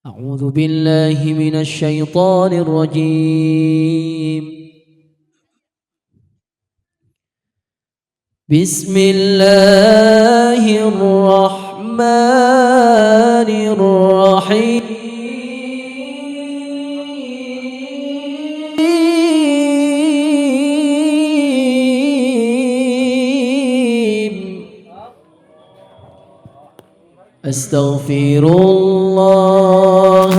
أعوذ بالله من الشيطان الرجيم. بسم الله الرحمن الرحيم. أستغفر الله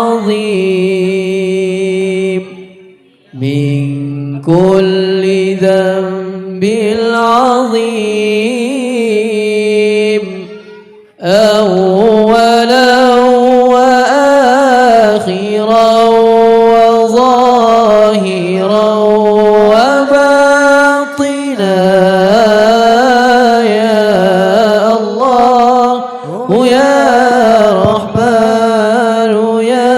العظيم من كل ذنب عظيم، أولا وآخرا وظاهرا وباطنا، يا الله يا رحمن يا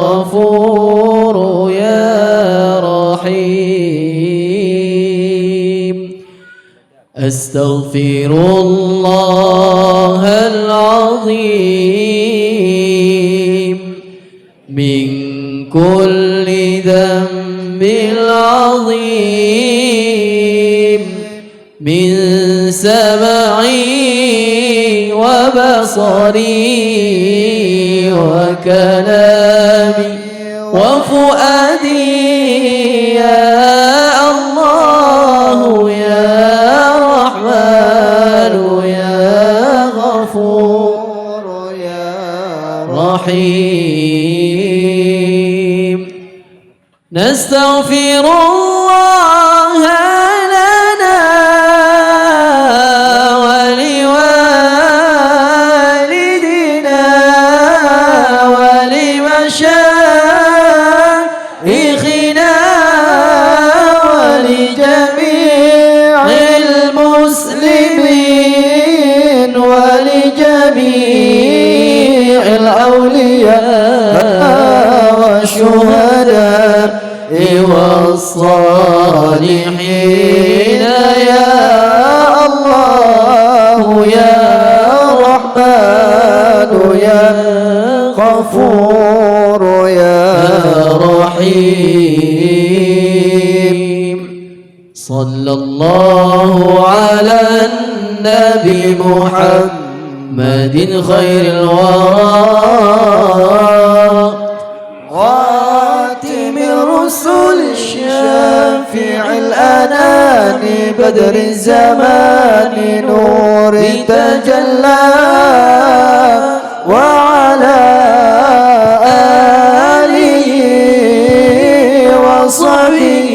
غفور يا رحيم. أستغفر الله العظيم من كل ذنب عظيم، من سمعي وبصري وكلامي وفؤادي، يا الله يا رحمن يا غفور يا رحيم. نستغفر الله لنا ولوالدنا ولمشايخنا ولجميع المسلمين ولجميع الأولياء والشهداء والصالحين، يا الله يا رحمن يا غفور يا رحيم. صلى الله على النبي محمد خير الورى، خاتم الرسل شافع الأنام، بدر الزمان نور تجلى، وعلى آله وصحبه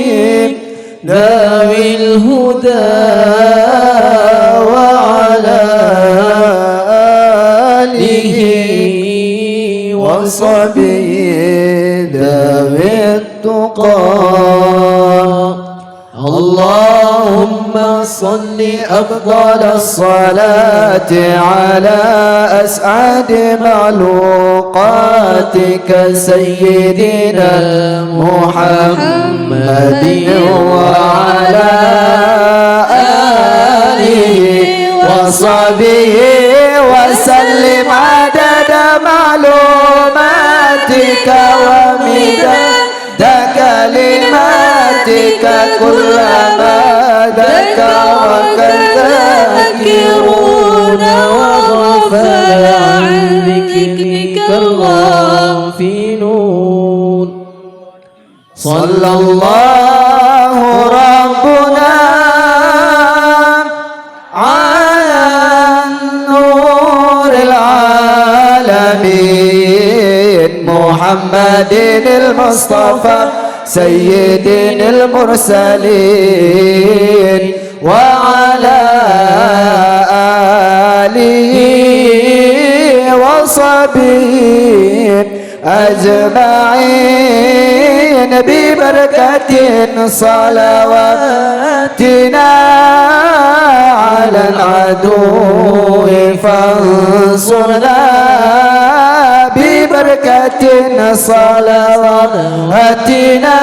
ذوي الهدى، وعلى آله وصحبه ذوي التقى. اللهم صل أفضل الصلاة على أسعد مخلوقاتك سيدنا محمد، وعلى آله وصحبه وسلم عدد معلوماتك ومداد كلماتك، كلما ذكرك الذاكرون وغفل عن ذكرك الغافلون. صلى الله ربنا على نور العالمين محمد المصطفى سيد المرسلين، وعلى آله وصحبه أجمعين، ببركة صلواتنا على العدو فانصرنا، ببركة صلواتنا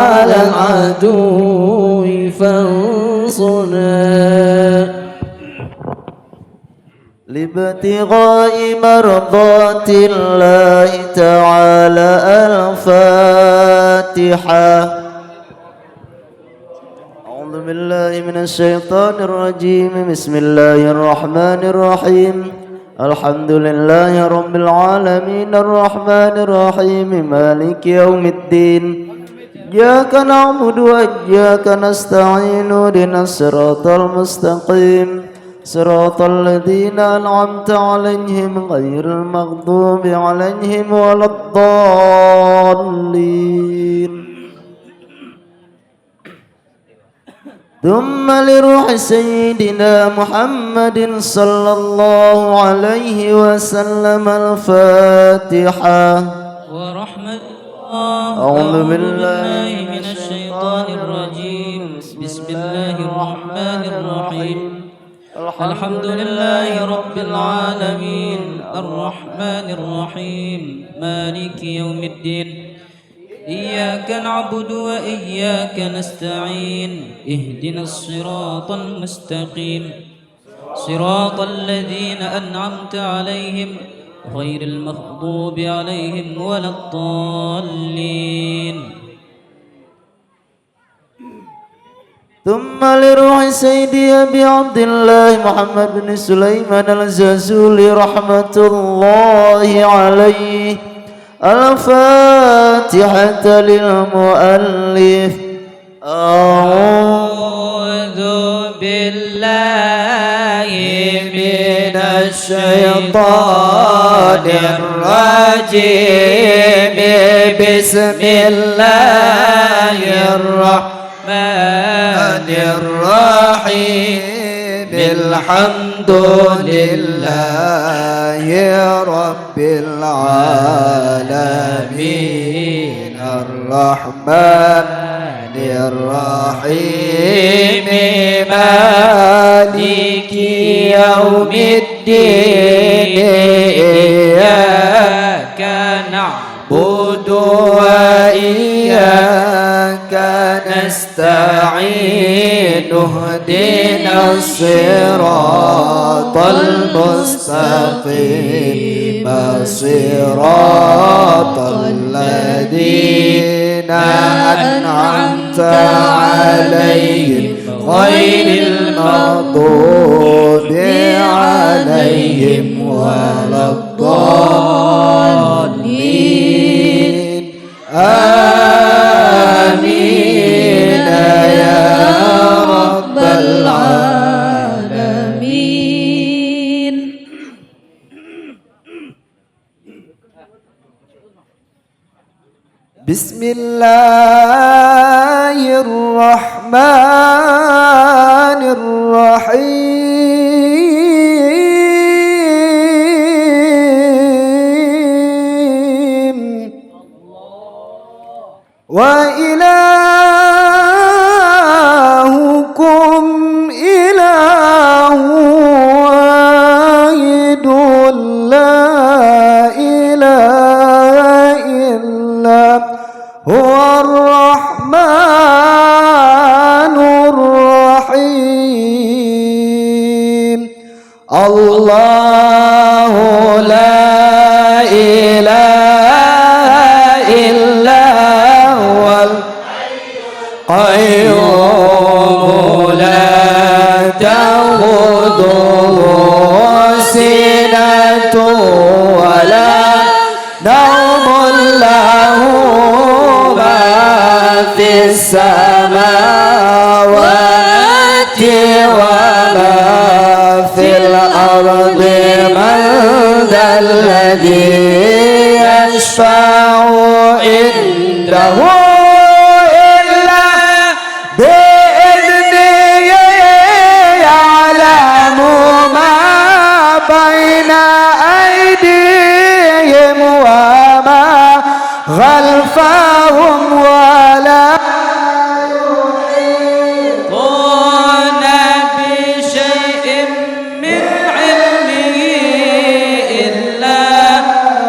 على العدو فانصرنا. لابتغاء مرضات الله تعالى. الفاتحة. أعوذ بالله من الشيطان الرجيم. بسم الله الرحمن الرحيم. الحمد لله رب العالمين الرحمن الرحيم مالك يوم الدين. إياك نعبد وإياك نستعين اهدنا الصراط المستقيم صراط الذين أنعمت عليهم غير المغضوب عليهم ولا الضالين. ثم لروح سيدنا محمد صلى الله عليه وسلم. الفاتحة. ورحمة أعوذ بالله من الشيطان الرجيم. بسم الله الرحمن الرحيم. الحمد لله رب العالمين الرحمن الرحيم مالك يوم الدين. إياك نعبد وإياك نستعين اهدنا الصراط المستقيم صراط الذين أنعمت عليهم غير المغضوب عليهم ولا الضالين. ثم لروح سيدي أبي عبد الله محمد بن سليمان الجازولي رحمة الله عليه. الفاتحة للمؤلف. أعوذ بالله من الشيطان الرجيم. بسم الله الرحمن الرحيم. الحمد لله رب العالمين الرحمن الرحيم مالك يوم الدين. إياك نعبد وإياك نستعين اهدنا الصراط المستقيم صراط الذين أنعمت عليهم غير المغضوب عليهم ولا الضالين. آمين يا رب العالمين. بسم الله الرحمن الرحيم. وإلهكم إله واحد لا إله إلا هو الرحمن الرحيم. الله لا إله إلا هو القيوم لا تأخذه سنة ولا نوم له ما في السماوات وما في الأرض. من ذا الذي يشفع عنده إلا بإذنه. يعلم ما بين أيديهم وما خلفهم ولا يحيطون بشيء من علمه إلا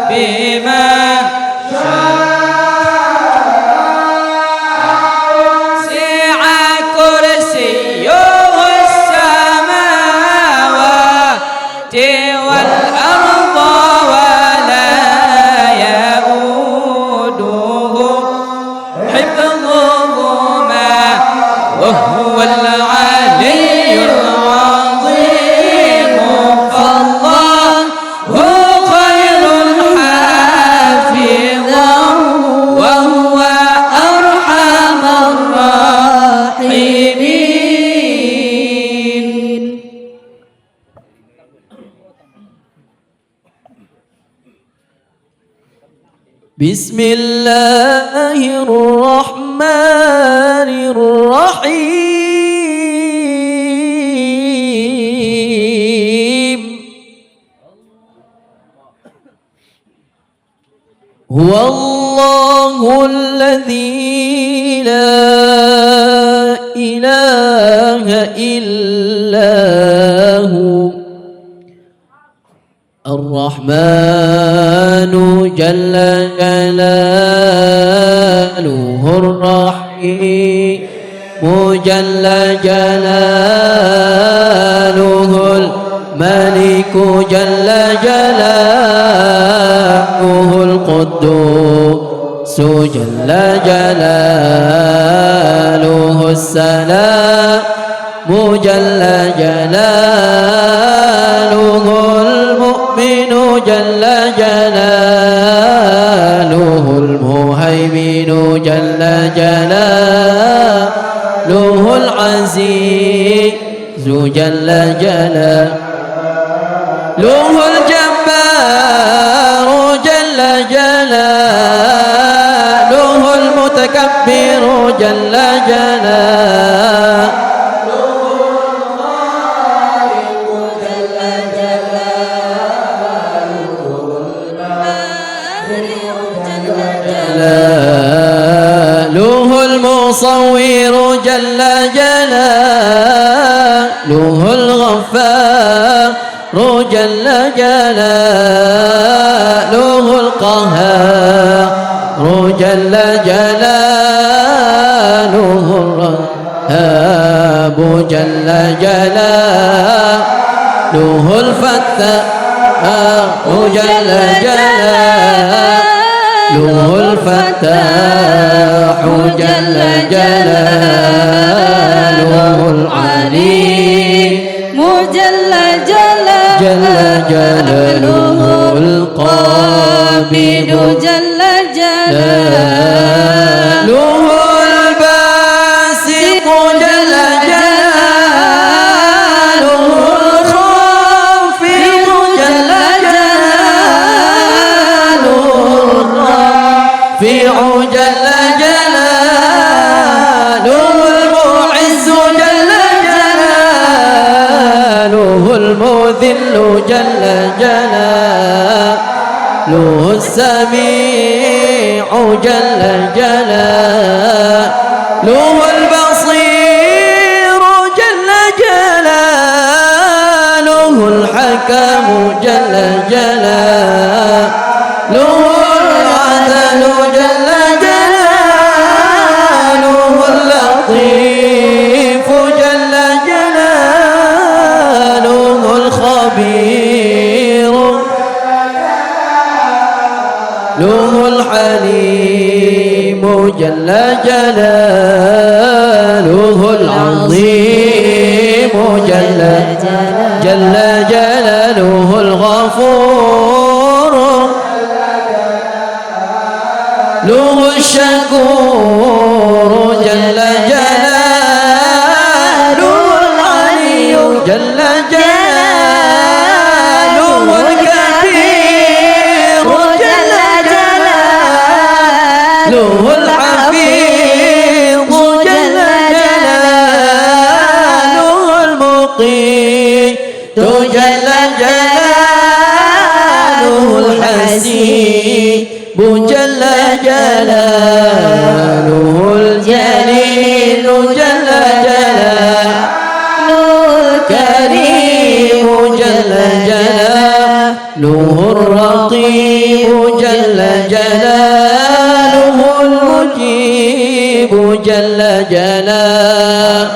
بما شاء. بسم الله الرحمن الرحيم هو الله الذي لا إله إلا هو الرحمن جل جلاله الرحيم جل جلاله الملك جل جلاله القدوس جل جلاله السلام جل جلاله المؤمن جل جلاله المهيمن جل جلاله العزيز جل جلاله الجبار جل جلاله المتكبر جل جلاله المصور جل جلاله الغفار جل جلاله القهار جل جلاله الرهاب جل جلاله الفتاح جل جلاله الفتاح جل جلاله العليم جل جلاله القابض جل جلاله الباسط جل جلاله الخافض جل جلاله الرافع جل جلاله المعز جل جلاله المذل جل جلاله السميع جل جلاله البصير جل جلاله الحكم جل جلاله العدل جل جلاله اللطيف جل جلاله الخبير له الحليم جل جلاله العظيم جل جلاله الغفور له الشكور جل جلاله العلي جل جلاله الكبير جل جلاله الحفيظ جل جلاله المقيت جل جلاله الحسيب جل جلاله الجليل جل جلاله الكريم جل جلاله الرقيب جل جلاله المجيب جل جلاله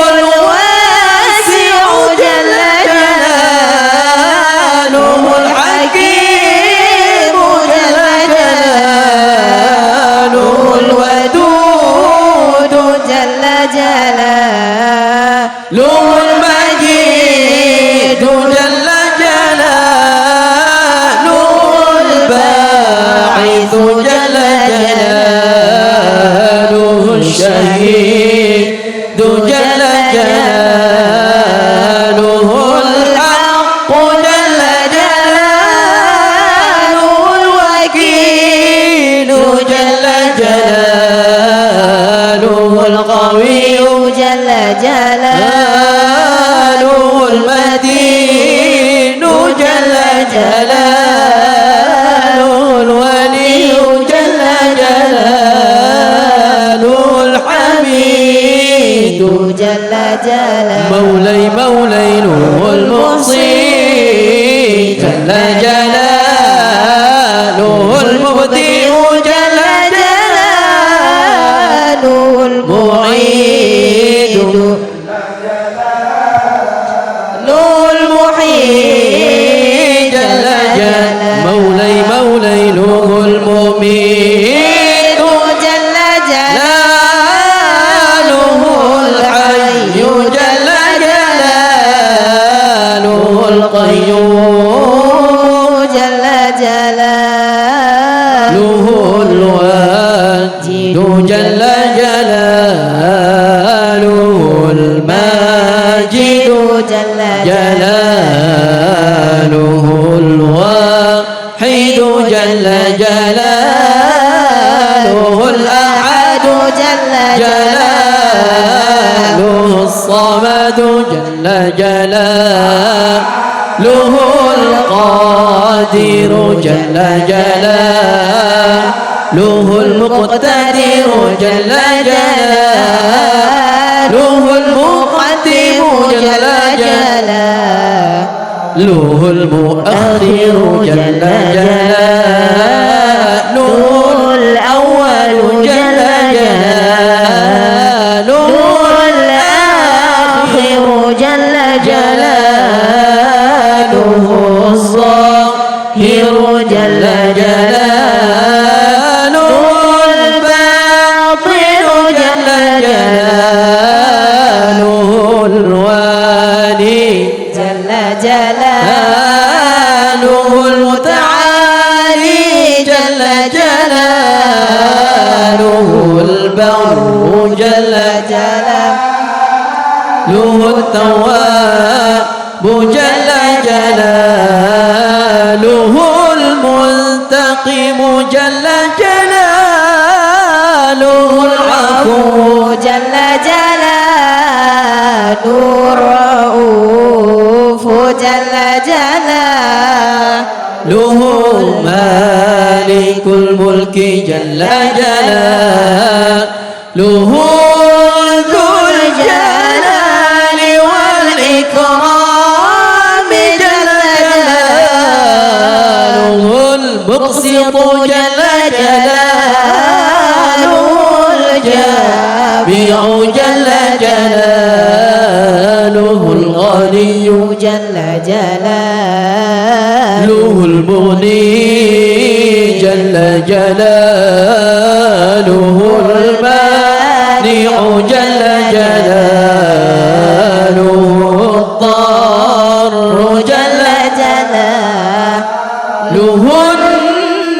الواسع جل جلاله الحكيم جل جلاله الودود جل جلاله المجيد جل جلاله الباعث جلاله الواجد جل جلاله الماجد جل جلاله الواحد جل جلاله الأحد جل جلاله الصمد جل جلاله القادر جل جلاله المقتدر جل جلاله المقدم جل جلاله المؤخر جل جلاله الأول جل جلاله الآخر جل جلاله الظاهر جل جلاله الباطن جل جلاله الوالي جل جلاله المتعالي جل جلاله البر جل جلاله التواب جل جلاله المنتقم جل جلاله العفو جل جلاله الرؤوف جل جلاله مالك الملك جل جلاله ذو الجلال والإكرام جل جلاله المقسط جل جلاله الجامع جل جلاله الغني جل جلاله المغني جل جلاله المانع جل جلاله الضار جل جلاله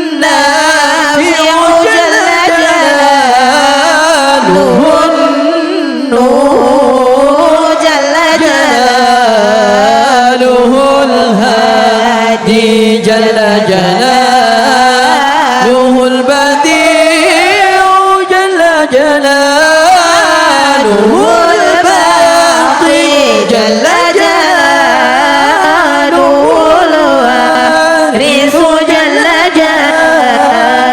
النافع جل جلاله النور جل جلاله الهادي جل جلاله البديع جل جلاله الباقي جل جلاله الوارث جل جلاله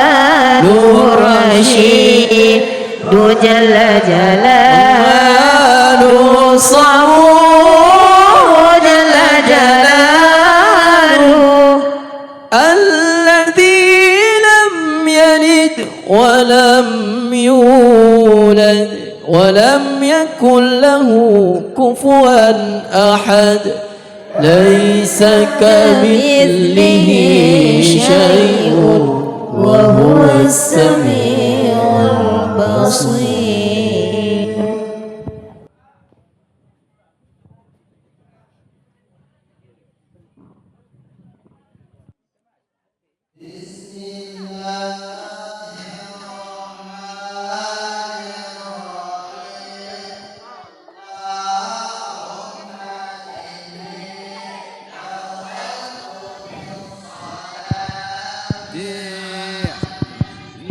الرشيد جل جلاله الصمود جل جلاله الذي لم يلد ولم يولد ولم يكن له كفوا أحد ليس كمثله شيء وهو السميع البصير.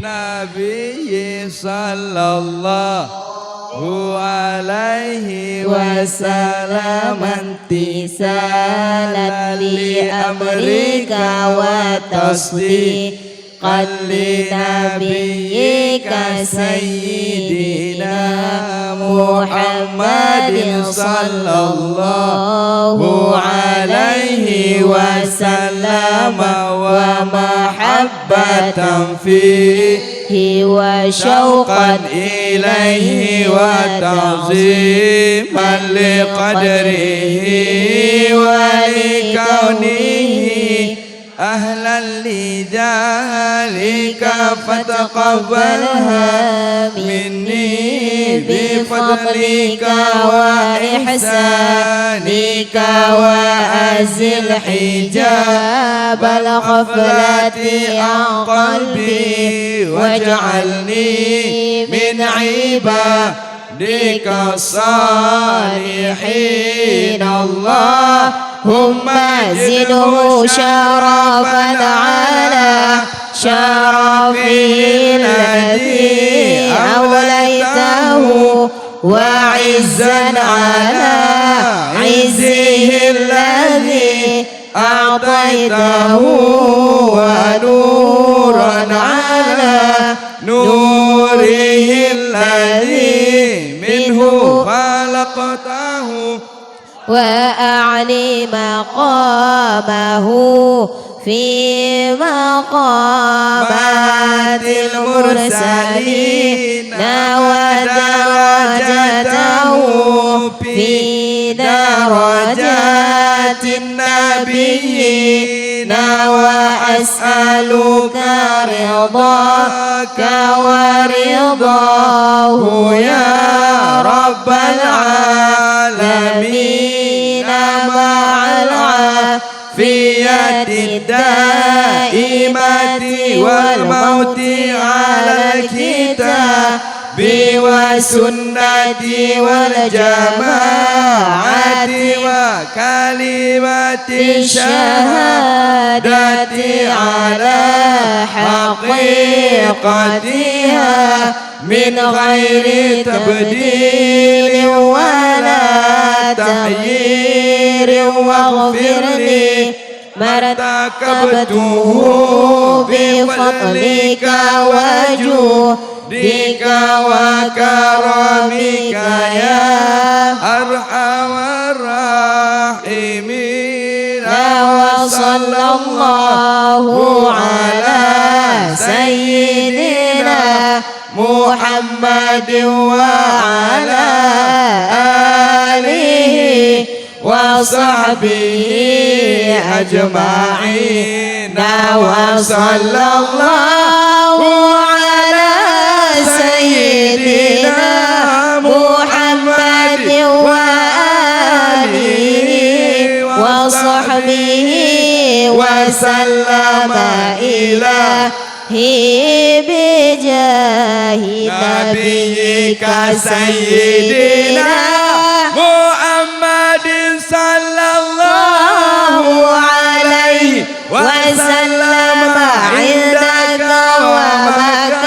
Nabi sallallahu alaihi wasallam imtisalan li amrika wa tasdiqan li nabiyyika sayyidina Muhammadin sallallahu alaihi wasallam wa mahabbatan fihi wa syauqan ilaihi wa ta'ziman li qadrihi wa li kaunihi أهلا لذلك فتقبلها مني بفضلك وإحسانك وأزل حجاب الغفلة عن قلبي واجعلني من عبادك الصالحين اللهم زده شرفا على شرفه الذي أوليته وعزا على عزه الذي أعطيته ونورا على نوره الذي منه خلقته وأعلي مقامه في مقامات المرسلين ودرجته في درجات النبيين وأسألك رضاك ورضاه يا رب العالمين مع العافية الدائمة والموت على الكتاب وسنتي والجماعة وكلمة الشهادة على حقيقتها من غير تبديل ولا تغيير واغفر لي ما ارتكبته بفضلك وجودك وكرمك يا أرحم الراحمين وصلى الله على سيدنا محمد وعلى آله وصحبه أجمعين وصلى الله على سيدنا محمد وآله وصحبه وسلم إلهي بجاه نبيك سيدنا محمد صلى الله عليه وسلم عندك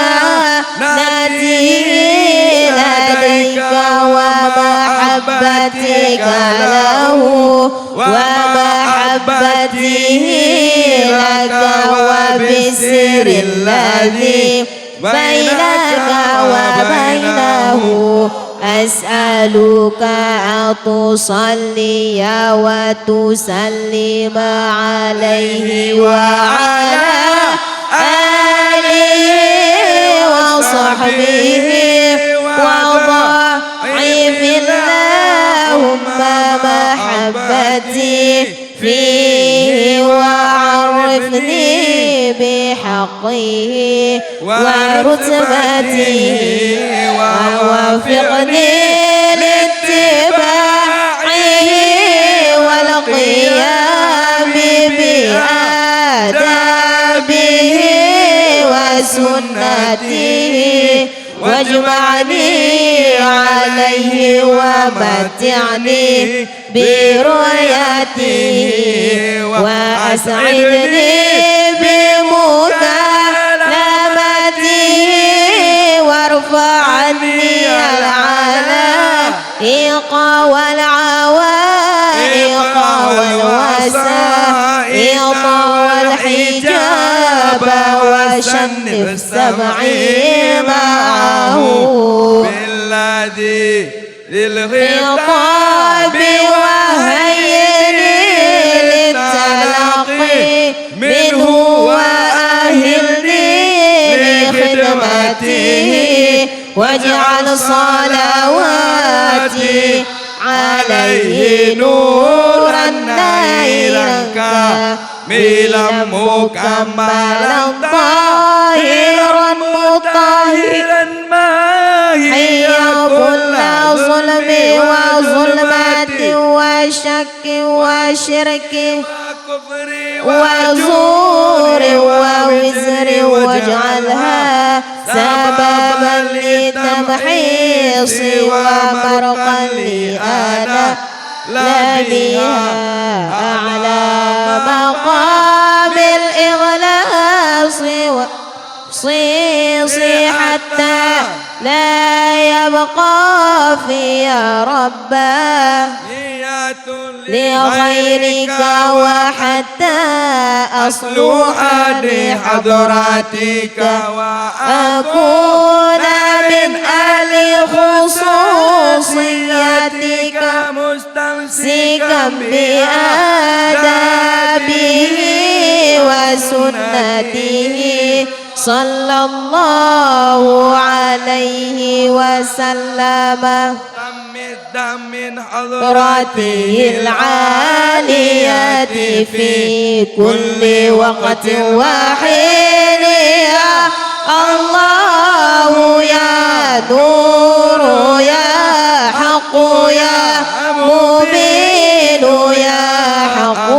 ومكانته لديك ومحبتك له ومحبته لك وبالسر الذي بينك وبينه أسألك أن تصلي وتسلم عليه وعلى آله وصحبه وضاعف اللهم محبتي فيه وعرفني بحقه ورتبته ووفقني لاتباعه والقيام بآدابه وسنته واجمعني عليه ومتعني برؤيته وأسعدني بمكالمته وارفع عني العلائق والعوائق والوسائط والحجاب وشنف سمعي معه بالذي للخطاب وهيئني للتلقي منه وأهلني لخدمته واجعل صلواتي عليه نورا نائرا كاملا مكملا طاهرا مطهرا ماهيا كل ظلم وظلمات وشك وشرك وزور ووزر واجعلها سببا لتمحيص ومرقا لآلاء لا بها أعلى مقام الإغلاص صيصي حتى لا يبقى فيها ربا لغيرك وحتى أصلح بحضراتك وأكون من أهل خصوصيتك مستمسكا بآدابه وسنته صلى الله عليه وسلم من حضراته العالية في كل وقت وحين يا الله يا نور يا حق يا مبين يا حق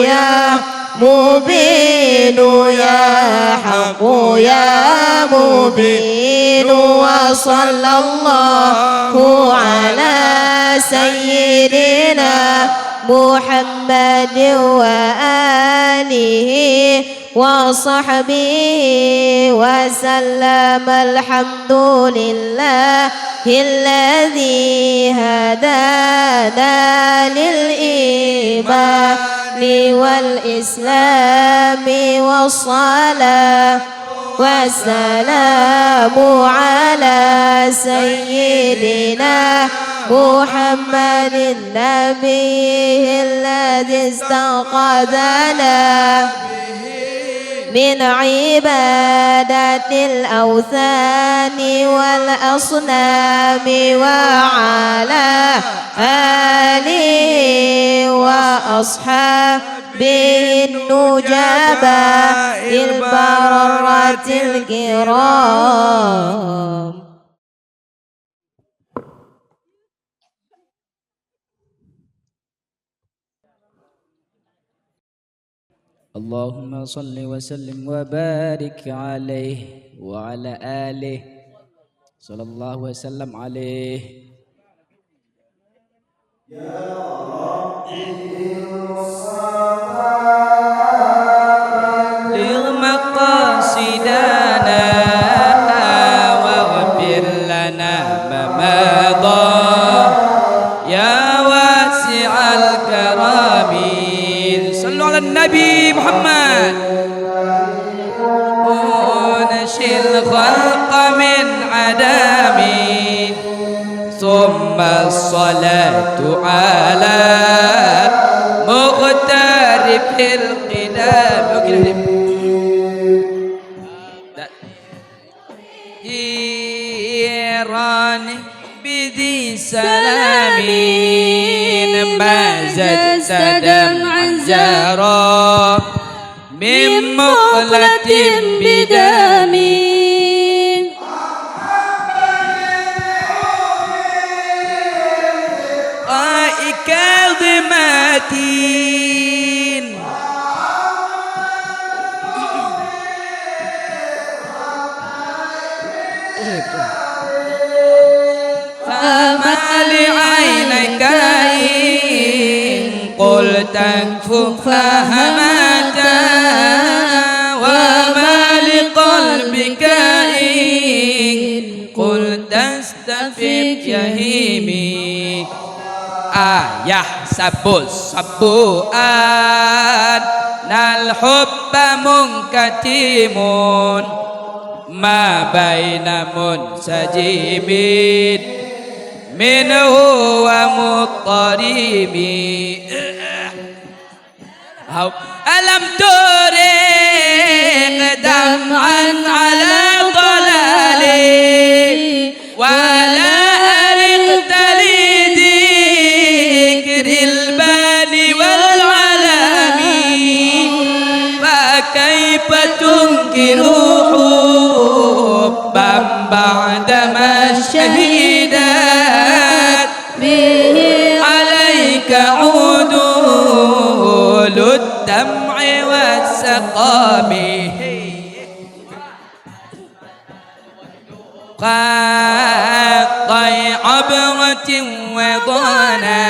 يا مبين يا حق يا مبين وصلى الله على سيدنا محمد وآله وصحبه وسلم الحمد لله الذي هدانا للإيمان والإسلام والصلاة والسلام على سيدنا محمد النبي الذي استنقذنا من عبادة الأوثان والأصنام وعلى آله وأصحابه النجباء البررة الكرام. اللهم صل وسلم وبارك عليه وعلى آله صلى الله وسلم عليه. يا ربي بلغ مقاصدنا واغفر لنا ما مضى يا واسع الكرم. صلوا على النبي محمد. ونشي الخلق من عدم ثم الصلاة على مغترب القدام. إيران بذي سلامين ما زدت دمعا زهرا من مقلة بدم. كاظماتين فما لعينك إن قلت فهمتا وما لقلبك إن قلت استفد يهيمي. Ayah sabu'an nal hubba munkatimun ma baina munsajibin minhu wa muttaribi. Alam turiq dam'an ala dalali wala الباني والعلامي كيف تنكر حبا بعدما شهدت به عليك عدول الدمع والسقام قاطع عبرة وضنا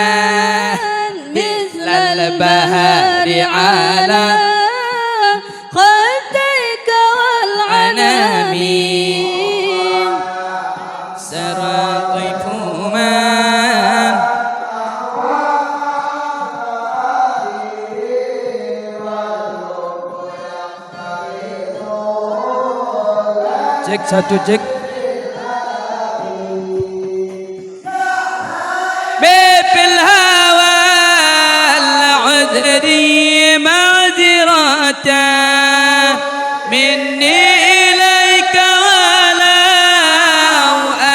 مثل البهار على خديك والعنام سرى طيف من cek satu cek بالهوى العذري معذرة مني إليك ولو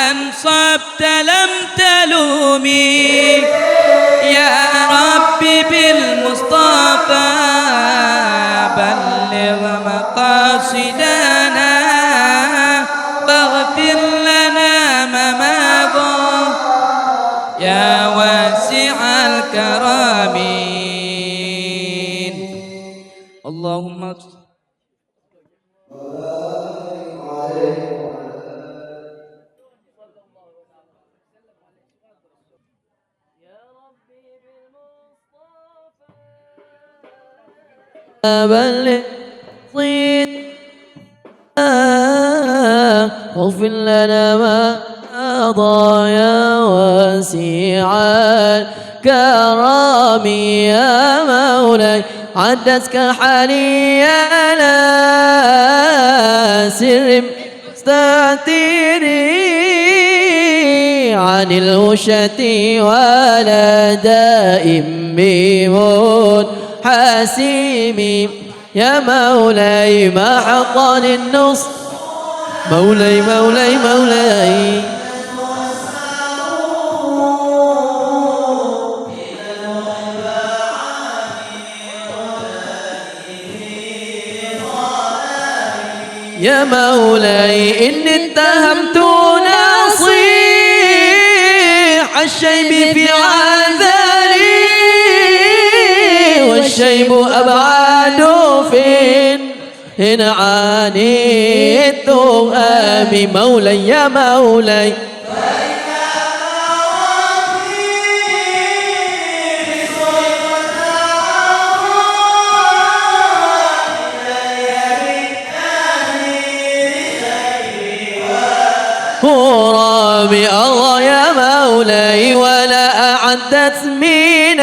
أنصبت لم تلومي يا ربي بالمصطفى بلغ مقاصدنا فاغفر لنا ما مضى يا واسع الكرم اللهم بلغ صيت واغفر لنا ما مضى يا واسع الكرم يا مولاي عدتك حالينا سر مستعتري عن الوشة ولا دائم بموت حاسمي يا مولاي ما حقن النص مولاي مولاي مولاي يا مولاي إني اتهمت نصيح الشيب في عذاري والشيب أبعد فين إن عانيت أبي مولاي يا مولاي رامي الله يا مولاي ولا أعدت من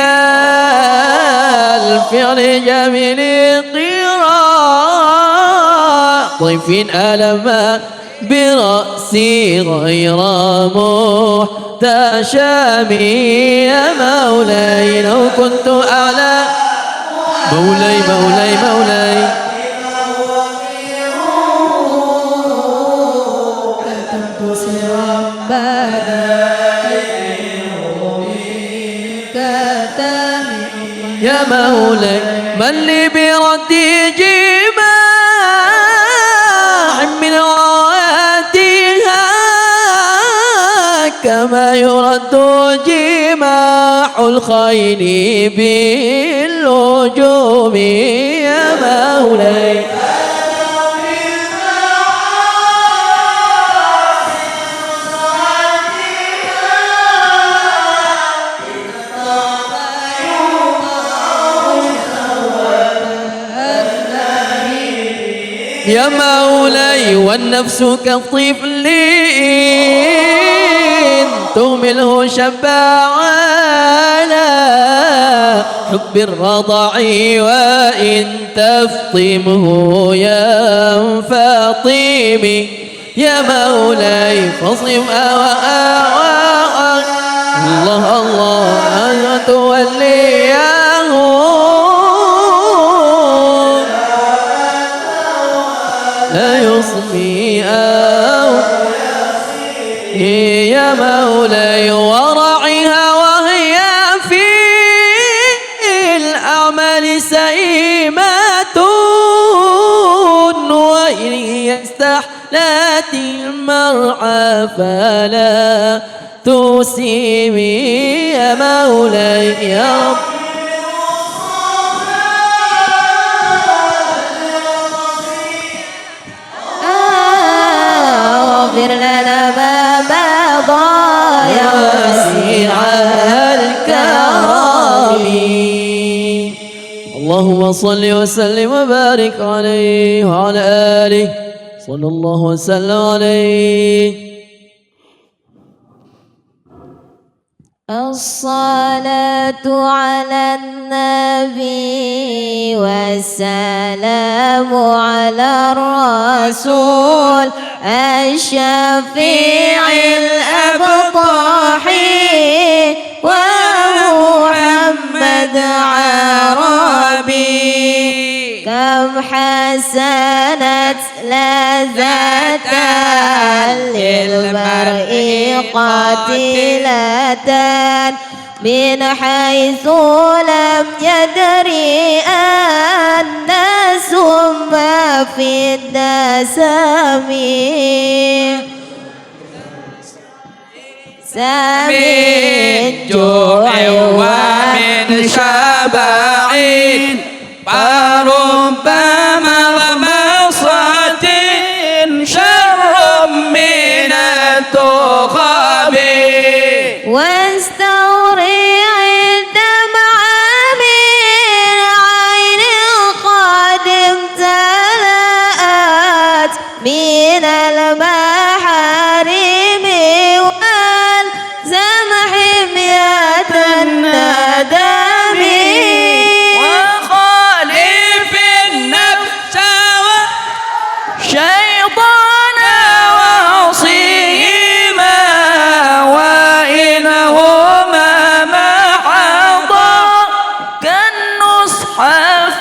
الفعل جميل قراء ضيف ألم برأسي غير محتشمي يا مولاي لو كنت أعلى مولاي مولاي مولاي يا مولاي من لي برد جماح من رواتها كما يرد جماح الخيل بالنجوم يا مولاي يا مولاي والنفس كالطفل تهمله شبع على حب الرضع وإن تفطمه ينفطم يا مولاي فاصم الله الله أن توليه لا يصمي يا مولاي ورعها وهي في الأعمال سيمة المرعى فلا تسيبي يا مولاي يا رب. اغفر لنا ما مضى يا واسع الكرم. اللهم صل وسلم وبارك عليه وعلى آله صلى الله وسلم عليه. الصلاة على النبي والسلام على الرسول الشفيع الأبطحي ومحمد عربي. كم حسنت لذة للمرء قاتلة من حيث لم يدري أن ثم في الدسم من جوع ومن شبع فربما غمصة شر من التخم واستورع الدمع من عين قد امتلأت من المحارم والزمح مئة الندم. وخالف النفس شيطان وصيهما وإنهما محضا كالنصح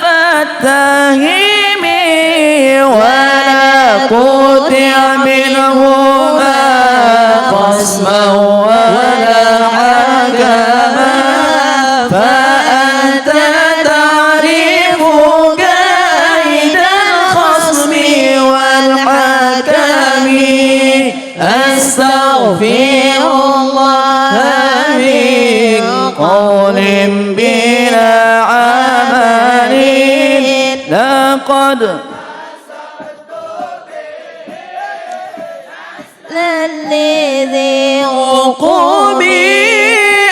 فاتهم ولا تطع منهما خصما ولا حكما فأنت تعرف كيد الخصم والحكم. أستغفر الله من قول بلا عمل لقد للذي عقوبي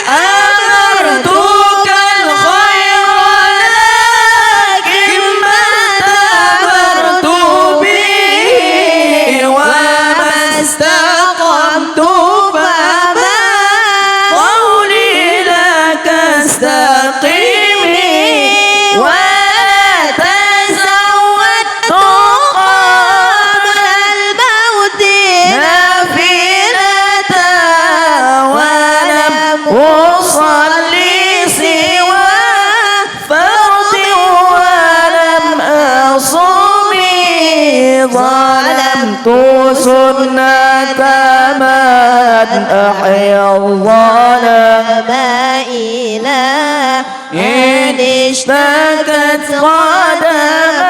أمرتك الخير لكن ما أمرت به وما استقمت فما قولي لك استقيمي وتزودت قبل الموت نافلة ولم أصلي سوى فرض ولم أصومي ظلمت سنة من أحيا الظلام إلى إن اشتكت قدماه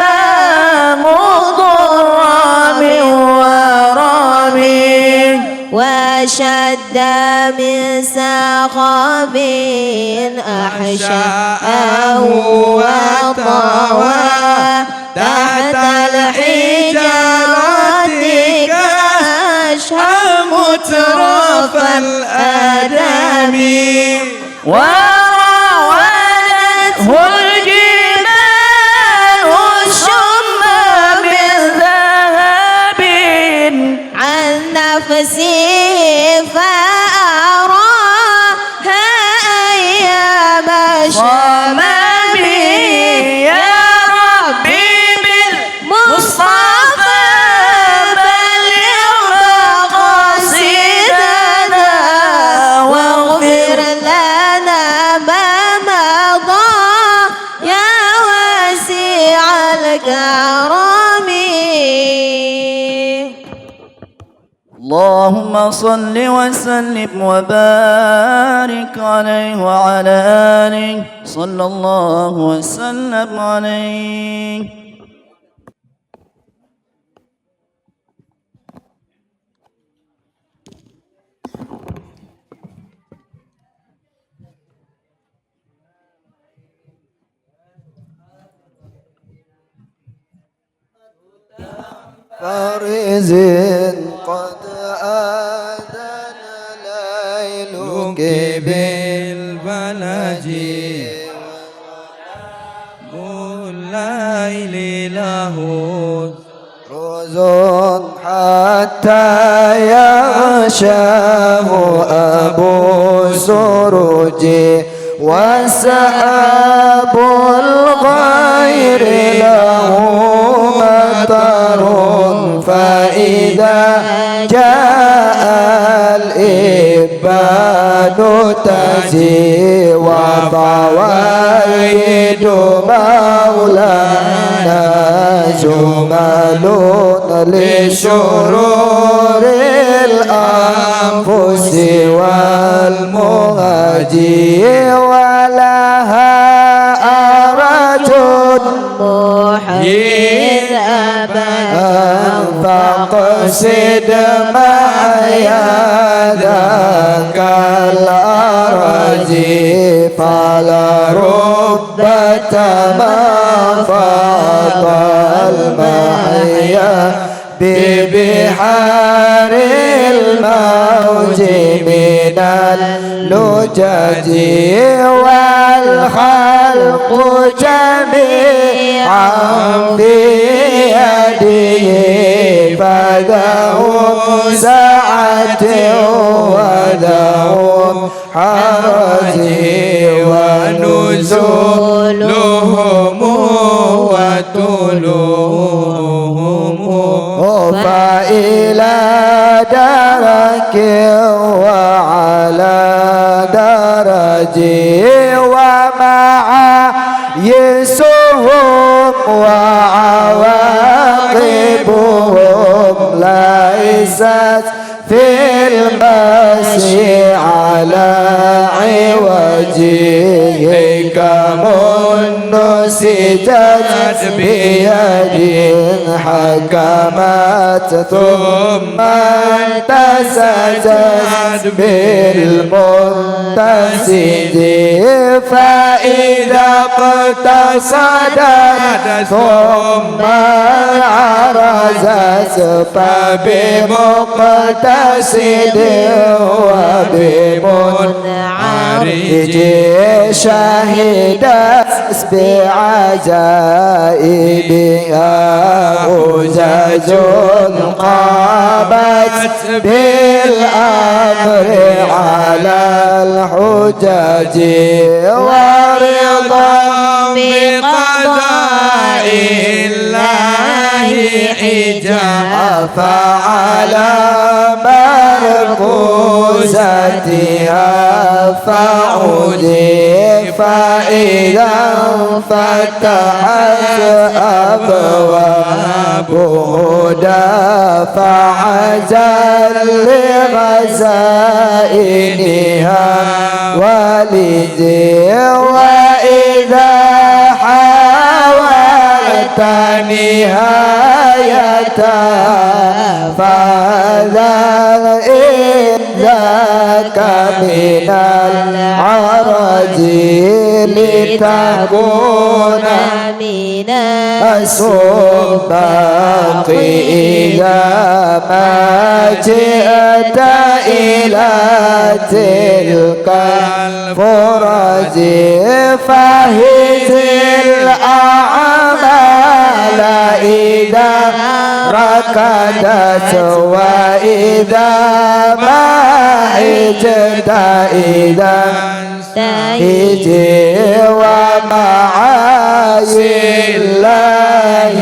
ضرا من ورم وشد من سخاب أحشاءه وطوى تحت الحجارة كأشهم ترف الآدم وراودته الجبال الشم من ذهب عن نفسه فأراها أيام شمامي يا ربي بالمصطفى بلغ قصيدنا واغفر لنا ما مضى يا واسع الكرم. اللهم صل وسلم وبارك عليه وعلى آله صلى الله وسلم عليه. فارز قد آذن ليلك بالبلج والليل له روز حتى يغشاه أبو سرج وسحاب الغير له مطر فإذا جاء الإبان تزي وفوائد مولانا جمل لشرور الأنفس والمهاجي ولها أرج محيط أبدا فاقصد معي ذاك الأرجي فلرب تمافض المحيا ببحار الموج من اللجج والخلق جميعا بيده فذهم سعة وذهم حرج ونزولهم وطلوهم فإلى درك وعلى درج ومع يسهم وعواقبهم ليست في المسي على عوجه كمن نسجت بيد حكمت ثم انتسجت بالمنتسج فإذا اقتصدت ثم عرزت فبمقتصد وبمنعرج شهدت بعجائبها أجج قامت بالأمر على الحجج ورضا بقضاء الله حجاب فعلى مركوزتها فعودي فإذا فتحت أبواب هدى فعجل لغزائنها ولدي وإذا حاولت نهايتها فذا إن ذاك من العرج لتكون من السباق إذا ما جئت إلى تلك الفرج فهز الأعمال إذا ركضت وإذا ما حجت إذا هجي ومعاصي الله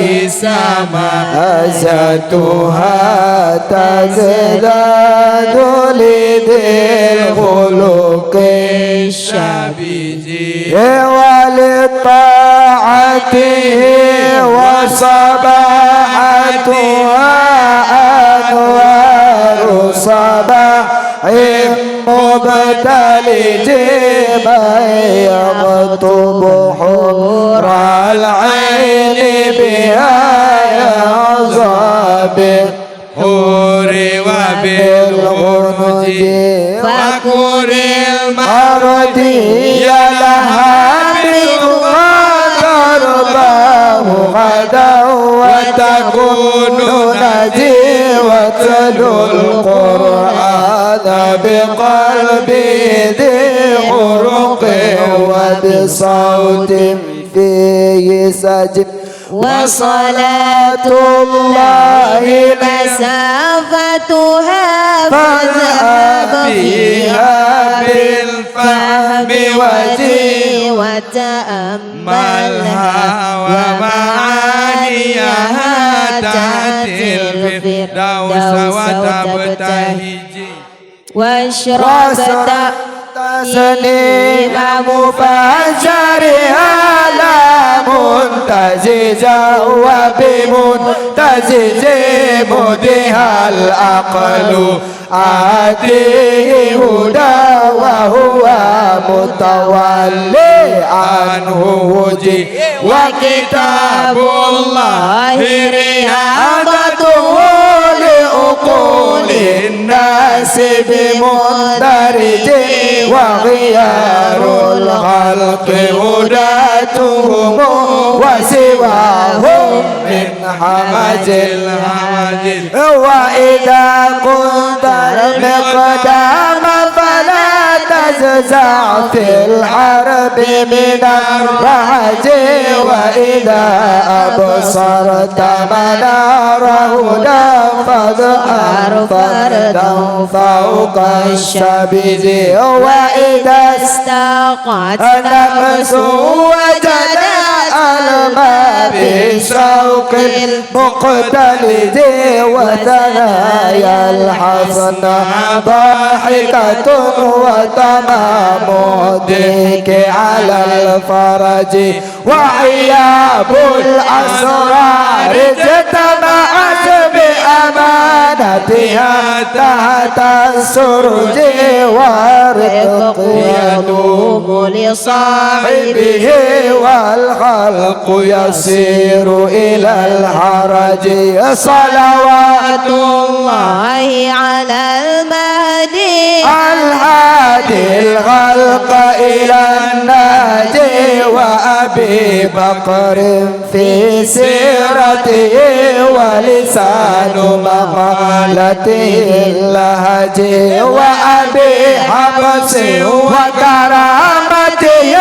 سمازتها تزداد لذي الخلق الشبيج ولطاعته وصباحتها أنوار صباح مبتلج من يخطب حور العين بها يعظى بالحور وبالغنج فكر المرضي لها بالغدر الله غدا وتكون وجي واتلو القرآن بقلبي ذي خلق وبصوت فيه سجد وصلاة الله مسافتها فاذهب فيها بالفهم وجي وتأملها ومعانيها تأتي الفردوس وتبتهجي واشرب تسليم مفجرها لا منتزجا وبمنتزج مدها العقل آتيه هدى وهو متولي عنه وجي وكتاب الله رياضته لعقول الناس بمندرج وغيار الخلق هداتهم وسواهم من حمج الهمج وإذا كنت المقدام فلا تززع في الحرب من الرعج وإذا أبصرت مناره فاظهر فردا فوق الشبج وإذا استاقت نفس وجدت الماء بشوق المقتلد وثنايا الحسن ضاحكة وتمام الضحك على الفرج وعياب الأسرار اجتمعت بأمانتها تحت السرج ورق يدوم لصاحبه والخلق يسير إلى الحرج صلوات الله على المهدي الهادي الخلق إلى الناجي وأبي بكر في سيرته ولسان مقالته اللهجي وأبي حفص وكرامته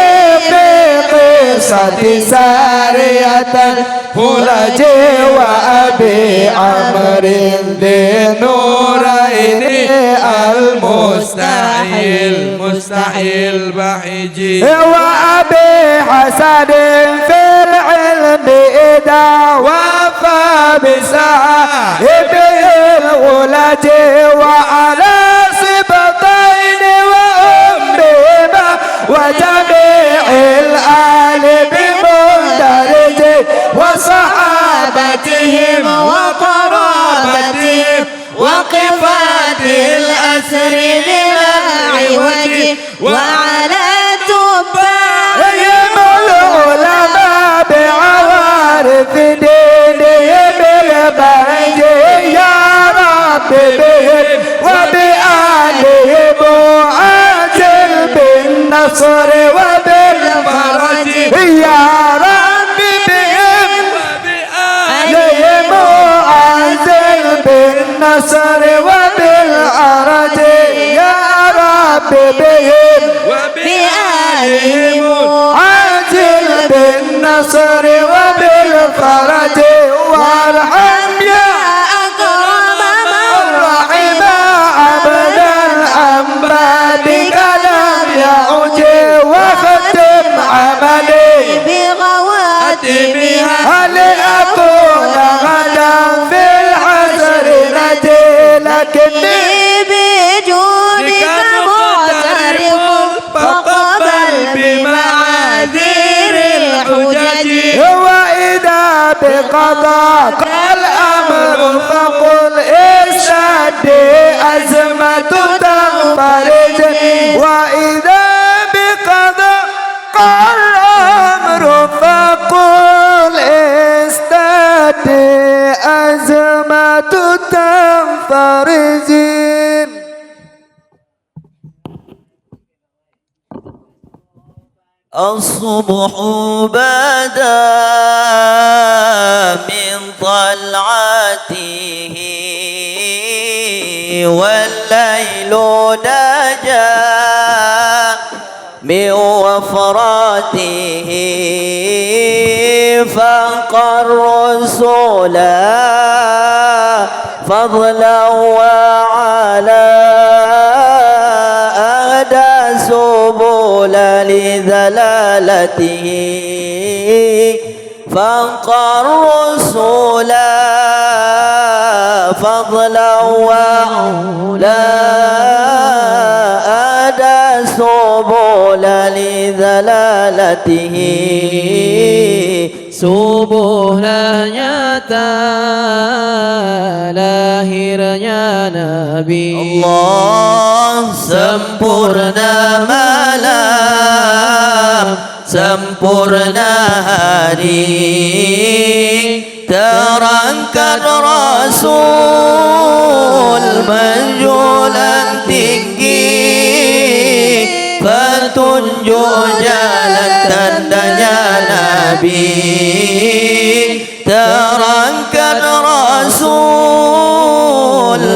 في قصة سارية الفلج وأبي عمرو ذي نورين المستحي البهجي وأبي حسن في العلم إذا وفى بساحبه الولج وعلى سبطين وأمهما وجميع الآل بمندرج وصحابتهم وقرابتهم وقفات الأسر بلا عوج وعلى تبعهم العلماء بعوارف دينهم البهج يا رب بهم وبآلهم عاجل بالنصر وبالفرج يا رب بهم وبآلهم عاجل بالنصر وبالعرج يا رب بهم وبآلهم عاجل بالنصر وبالفرج وارحم يا أكرم من رحم عبد الأنبياء بكلام يعج وختم عملي بخواتمها هل أكون غدا في الحسر نجي لكني بجودك معترف فقبل بمعاذير الحجج وإذا بقضاك الأمر فقل اشهد أزمة تنفرج وإذا بقضاك الأمر فقل اشهد أزمة تنفرج. الصبح بدا من طلعته والليل نجا من وفراته فاق الرسل فضلا وعلا أهدى سبلا لذلالته فاق الرسل فضلا وعلا أهدى سبلا لذلالته Subuhlah nyata lahirnya Nabi Allah sempurna malam sempurna hari terangkan Rasul menjulang tinggi petunjuk jalan tandanya Nabi terangkan Rasul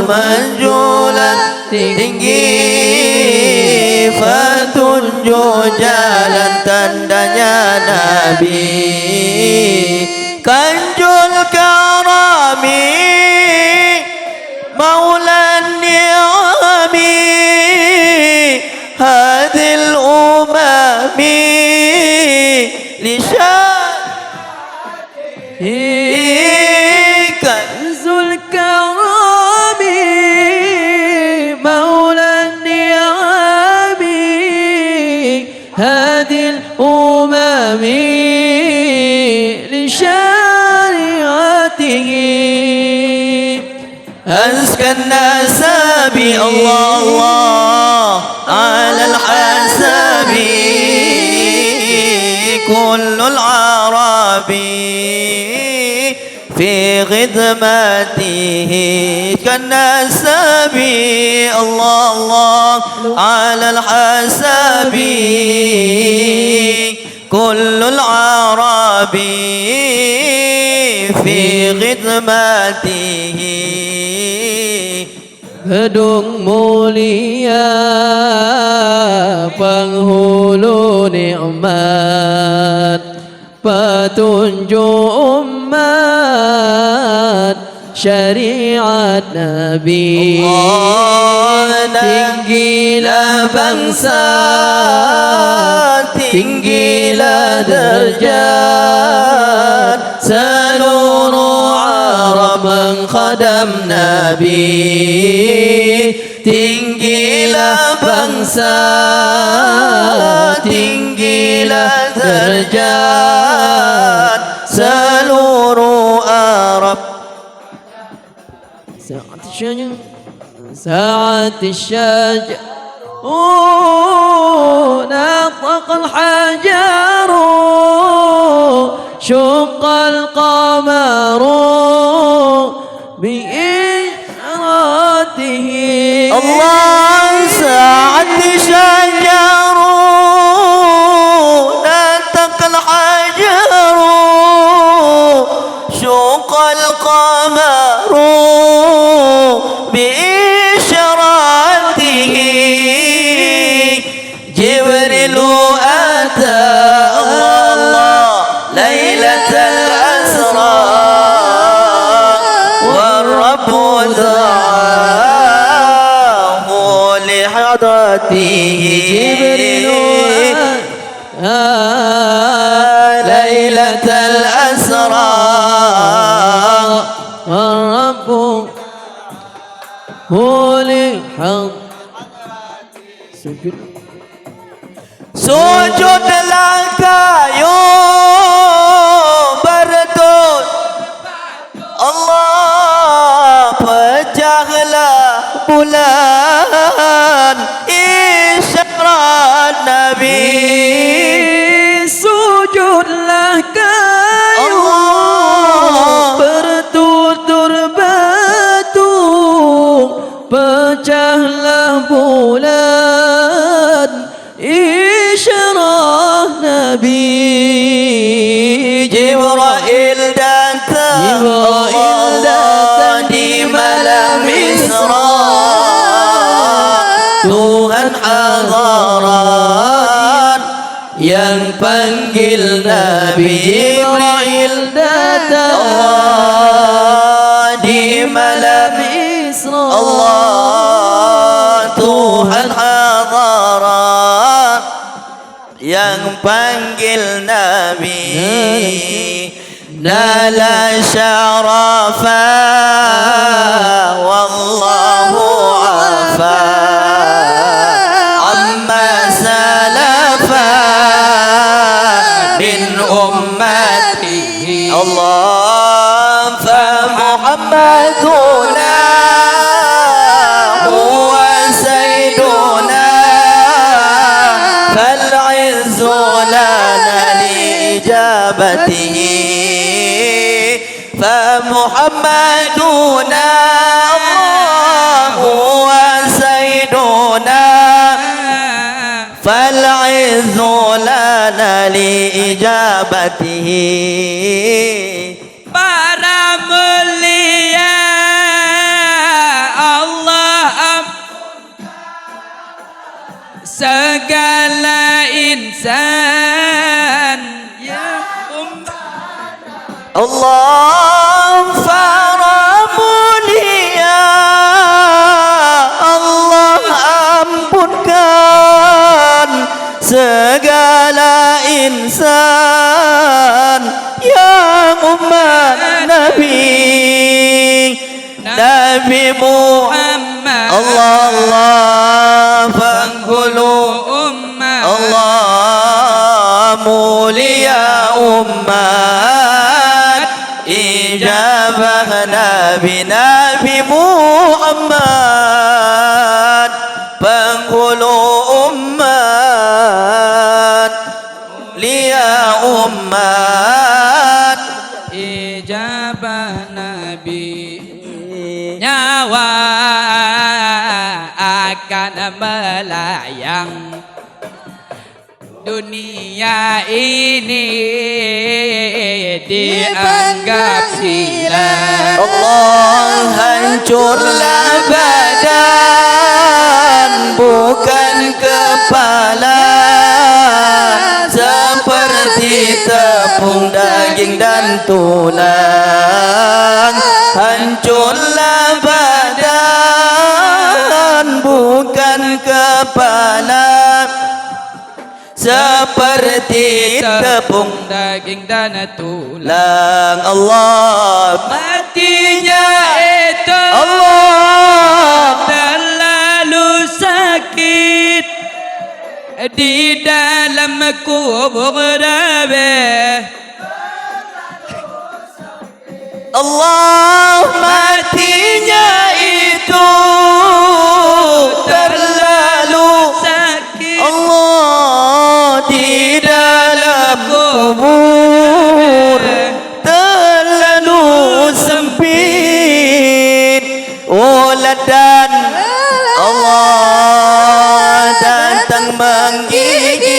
menjulang tinggi petunjuk jalan tandanya Nabi kanjul karami maulan ni'ami هذه الأمم لشان كنز الكرام مولى النعم هذه الأمم لشريعته أزكى الناس الله الله على الحساب كل العرب في خدمته كالنسب الله الله على الحساب كل العرب في خدمته Gedung mulia penghulu nikmat petunjuk umat syariat Nabi tinggilah bangsa tinggilah derajat seluruh Arab menghadam Nabi tinggilah bangsa tinggilah derajat seluruh Arab ساعة الشجر نطق الحجر شق القمر بإشراته الله ساعة شجر نطق الحجر شق القمر بإشراته جبريل أتى الله ليلة الأسرى والرب دعاه لحضرته جبريل ليلة الأسرى والرب هو لحظ sujud langkayu berdut Allah pecahlah bulan isyarat Nabi sujudlah kayu Allah bertutur batu pecahlah bulan isyarah Tuhan hadarat yang panggil Nabi Jibril datang Allah di malam Isra. Allah Tuhan hadarat yang panggil Nabi nala syarafa wallahu afa amma salafa min ummatihi Allah fa Muhammaduna huwa sayyiduna fal izzu lana li ijabatihi fa Muhammaduna Allah huwa sayyiduna fal izzu lana li ijabatihi Para mulia Allah segala insan ya Allah para mulia Allah ampunkan segala insan yang umat Nabi Muhammad Allah penghulu ummah Allah mulia umat ijabah Nabi Muhammad penghulu umat mulia umat ijabah Nabi nyawa akan melayang dunia ini dianggap hilang Allah hancurlah badan bukan kepala seperti tepung daging dan tulang hancurlah badan bukan kepala seperti tepung daging dan tulang lang Allah matinya itu Allah terlalu sakit di dalam kubur Allah matinya itu terlalu sakit Allah di dalam kubur terlalu sempit dan Allah datang menggigit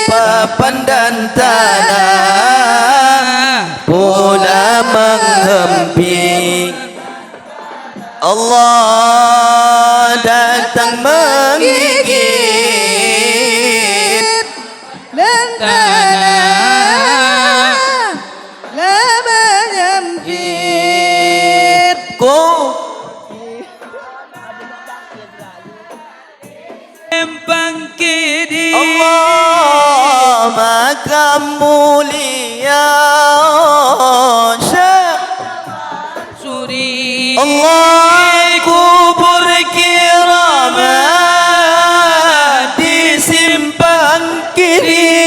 papan dan tanah pula menghempit Allah datang menggigit dan tanah lama nyempit ku bangkit Allah makam mulia suri Allah kubur kiramat di simpang kiri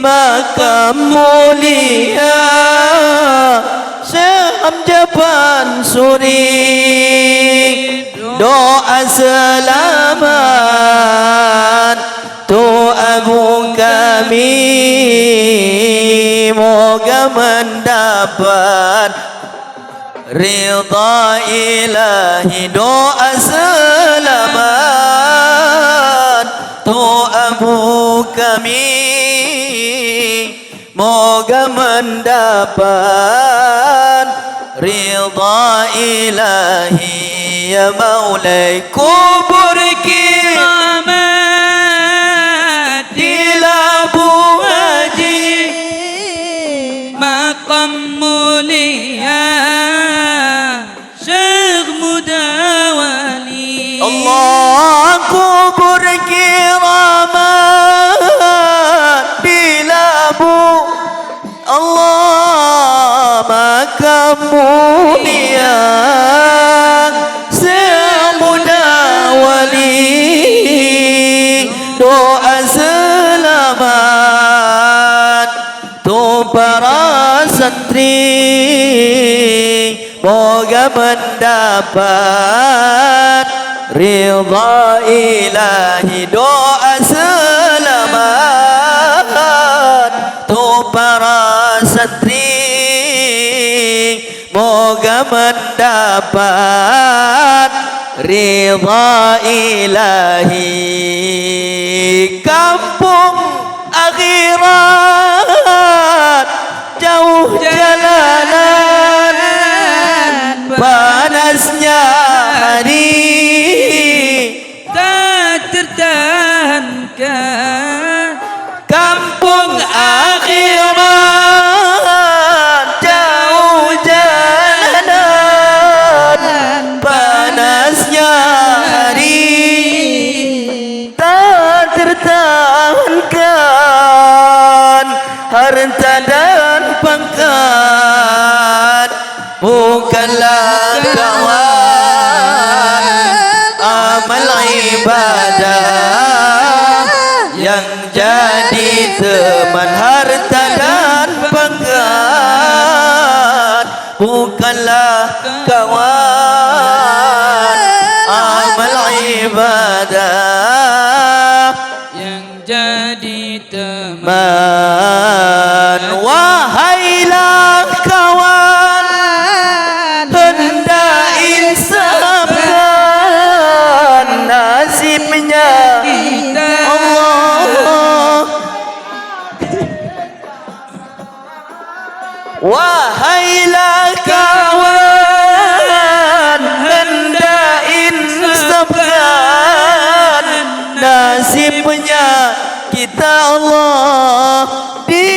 makam mulia Hamjaban Suri doa selamat tu abu kami moga mendapat ridha ilahi doa selamat tu abu kami moga mendapat ridha ilahi ya Maulay kubur kiramat di Labu Haji, makam mulia Syekh Mudawali. Allah kubur kiramat di Labu, Allah makam mulia Syekh Mudawali, doa selamat untuk para santri, moga mendapat ridha ilahi. Doa selamat untuk para santri, moga mendapat ridha ilahi. Kampung akhirat jauh jalanan, panasnya hari Tak tertahankan. kampung akhirat jauh jalanan, panasnya hari tak tertahankan. Harta dan pangkat bukanlah kawan, amal ibadah yang jadi teman. Harta dan pangkat bukanlah kawan, amal ibadah yang jadi teman. Wahailah kawan, hendak insafkan nasibnya Allah. Wahailah kawan, hendak insafkan nasibnya kita Allah di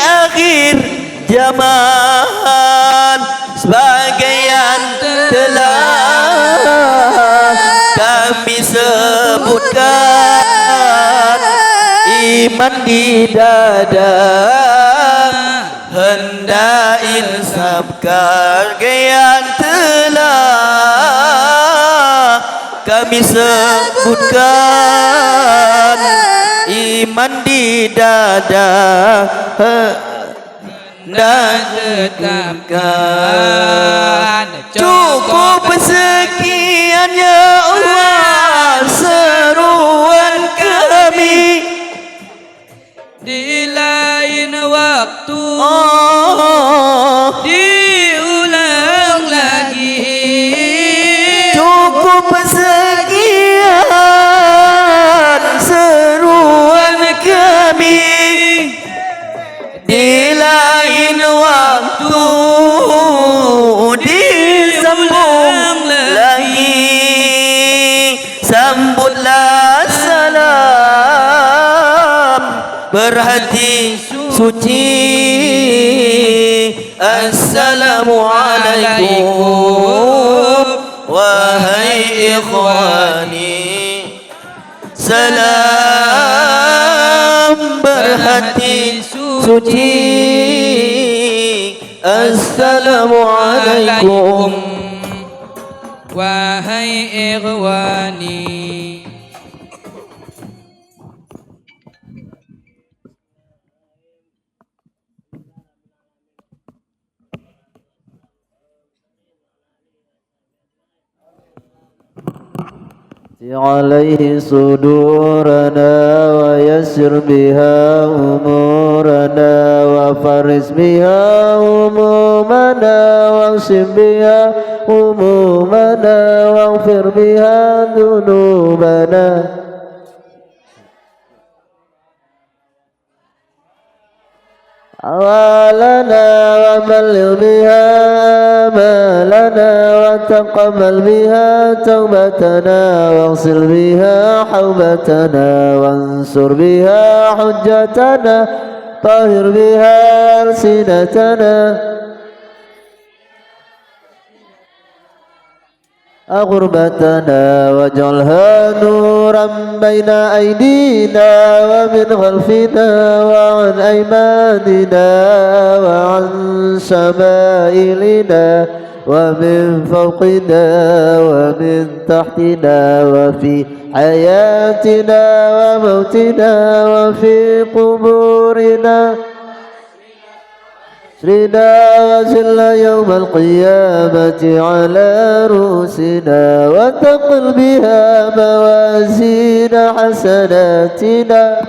akhir zaman. Sebagaian telah kami sebutkan, iman di dada hendak insafkan. Sebagaian telah kami sebutkan, iman di dada hendak tetapkan. Cukup sekian ya Allah seruan kami. Di lain waktu Oh, diulang lagi. cukup sekian seruan kami. Di lain waktu disambung lagi. Sambutlah salam berhati suci. Assalamualaikum wahai ikhwani. Salam berhati suci. Assalamualaikum wahai ikhwani. عليه صدورنا ويسر بها أمورنا وفرج بها همومنا واغشم بها همومنا واغفر بها ذنوبنا أوالنا وبلغ بها آمالنا وتقبل بها توبتنا واغسل بها حوبتنا وانصر بها حجتنا طهر بها ألسنتنا غربتنا واجعلها نورا بين أيدينا ومن خلفنا وعن أيماننا وعن شمائلنا ومن فوقنا ومن تحتنا وفي حياتنا وموتنا وفي قبورنا رنا وزل يوم القيامة على رؤوسنا وتقل بها موازين حسناتنا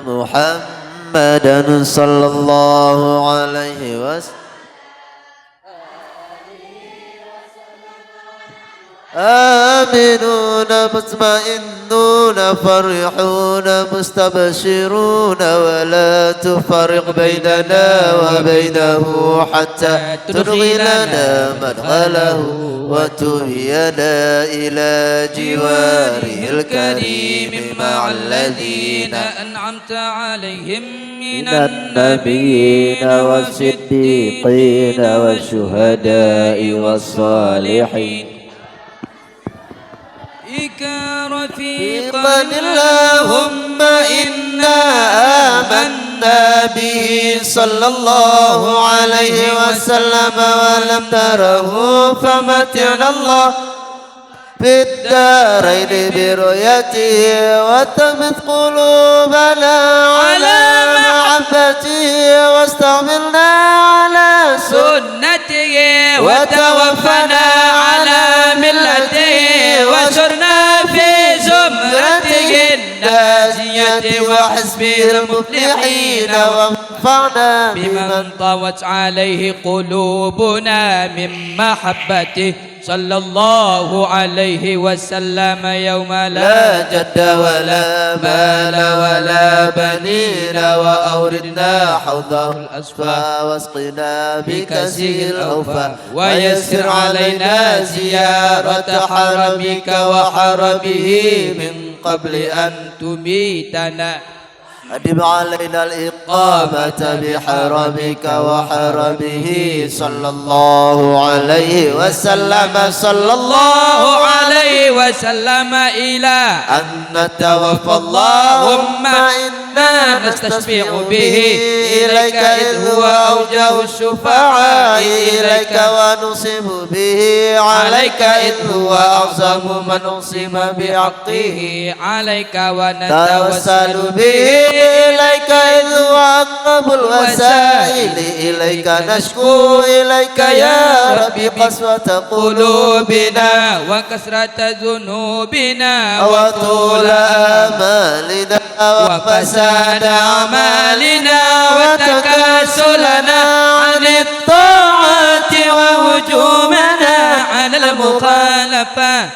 محمدا صلى الله عليه وسلم آمنون مطمئنون فرحون مستبشرون ولا تفرق بيننا وبينه حتى تدخلنا مدخله وتهينا إلى جواره الكريم مع الذين أنعمت عليهم من النبيين والصديقين والشهداء والصالحين رفيقا اللهم إنا آمنا به صلى الله عليه وسلم ولم نره فمتعنا الله في الدارين برؤيته وتمت قلوبنا على محبته واستعملنا على سنته وتوفنا على ملته وسرنا في زمرته الناجية وحسبه المفلحين وانفعنا بمن طوت عليه قلوبنا من محبته صلى الله عليه وسلم يوم لا جد ولا مال ولا بنين وأوردنا حوضه الأصفى واسقنا بكأسه الأوفى ويسر علينا زيارة حرمك وحرمه من قبل أن تميتنا أدم علينا الإقامة بحرمك وحرمه صلى الله عليه وسلم صلى الله عليه وسلم إلى أن نتوفى اللهم إنا نستشفع به إليك إذ هو أوجه الشفعاء إليك ونصب به عليك إذ هو أعظم من أقسم بعقه عليك ونتوسل به إليك إذ هو أقرب الوسائل إليك نشكو إليك يا ربي قسوة قلوبنا وكثرة ذنوبنا وطول آمالنا وفساد أعمالنا وتكاسلنا عن الطاعات وهجومنا على المخالفة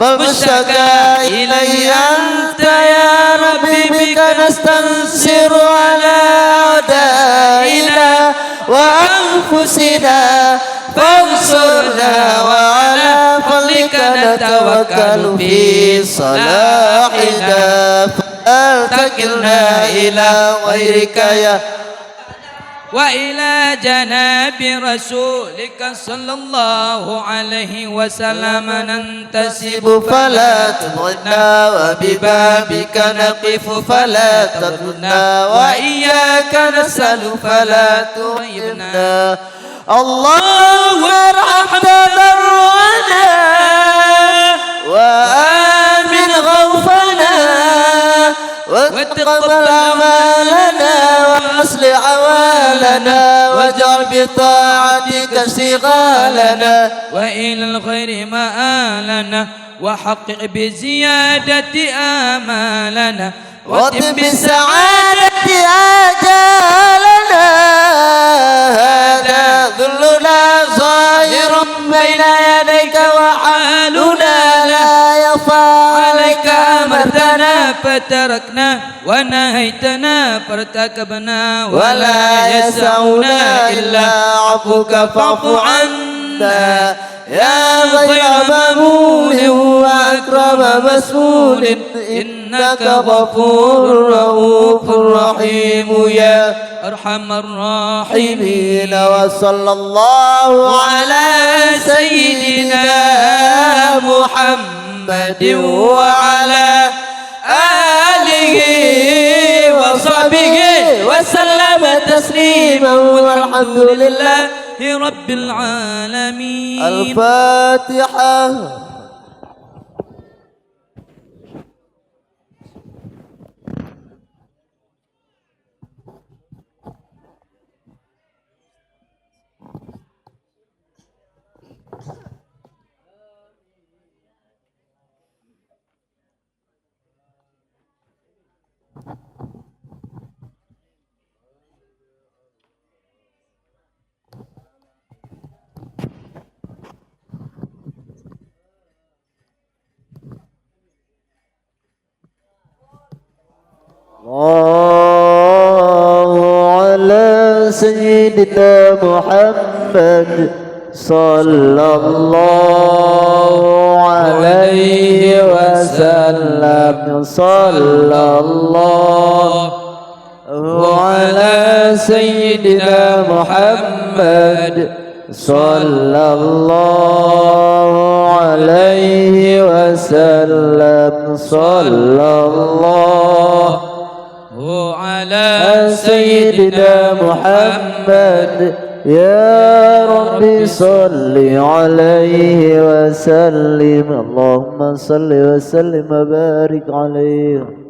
مشتكى إلي أنت يا ربي بك نستنصر على أعدائنا وأنفسنا فانصرنا وعلى فضلك نتوكل في صلاحنا فلا تكلنا إلى غيرك يا وإلى جناب رسولك صلى الله عليه وسلم ننتسب فلا تضلنا وببابك نقف فلا تضلنا وإياك نسأل فلا تغيبنا اللهم ارحم ضرنا وآمن غوفنا وتقبل أعمالنا وأصلح أحوالنا واجعل بطاعتك اشتغالنا وإلى الخير مآلنا وحقق بزيادة آمالنا واتم بالسعادة آجالنا هذا ذلنا ظاهر بين يديك وحالنا لا يخفى عليك أمر أمرتنا فتركنا ونهيتنا فارتكبنا ولا يسعنا إلا عفوك فاعف عنا يا غير ممنون وأكرم مسؤول إنك غفور رؤوف رحيم يا أرحم الراحمين. وصلى الله على سيدنا محمد وعلى آله وصحبه وسلم تسليما والحمد لله رب العالمين. الفاتحة. على سيدنا محمد صلى الله عليه وسلم. صلى الله على سيدنا محمد صلى الله عليه وسلم. صلى الله على سيدنا محمد. يا رب صل عليه وسلم. اللهم صل وسلم وبارك عليه.